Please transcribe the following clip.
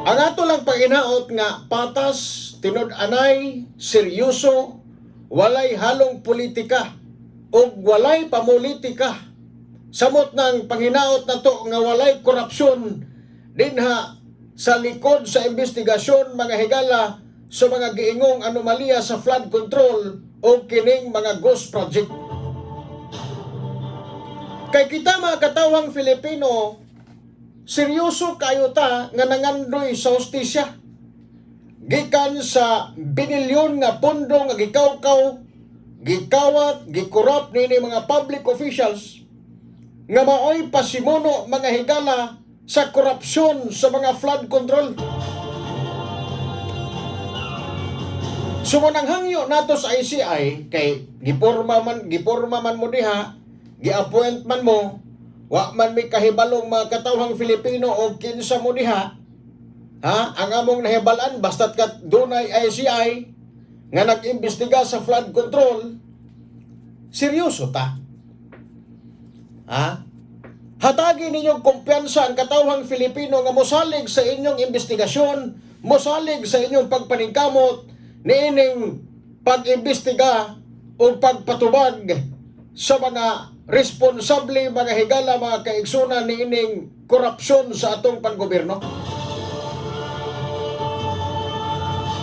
Ang ato lang panginaot nga patas, tinud-anay, seryoso, walay halong politika o walay pamulitika. Samot ng panginaot na to nga walay korupsyon dinha sa likod sa investigasyon mga higala sa mga giingong anomalya sa flood control o kining mga ghost project. Kay kita mga katawang Filipino, seryoso kayo ta nga nangandoy sa hustisya. Gikan sa binilyon nga pondo nga gikawkaw, gikawat, gikorrupt nini mga public officials nga maoy pasimuno mga higala sa korupsyon sa mga flood control. Sumunang hangyo nato sa ICI kay giporma man mo diha, gi-appoint man mo, wa man may kahibalong mga katawhang Filipino o kinsa mo diha, ang among nahibalan basta't kat dunay ICI nga nag-imbestiga sa flood control, seryoso ta. Hatagi ninyong kumpiyansa ang katawhang Filipino nga mosalig sa inyong investigasyon, mosalig sa inyong pagpaningkamot niining pag-imbestiga o pagpatubag sa mga responsable, mga higala, mga kaigsunan niining korupsyon sa atong panggobyerno.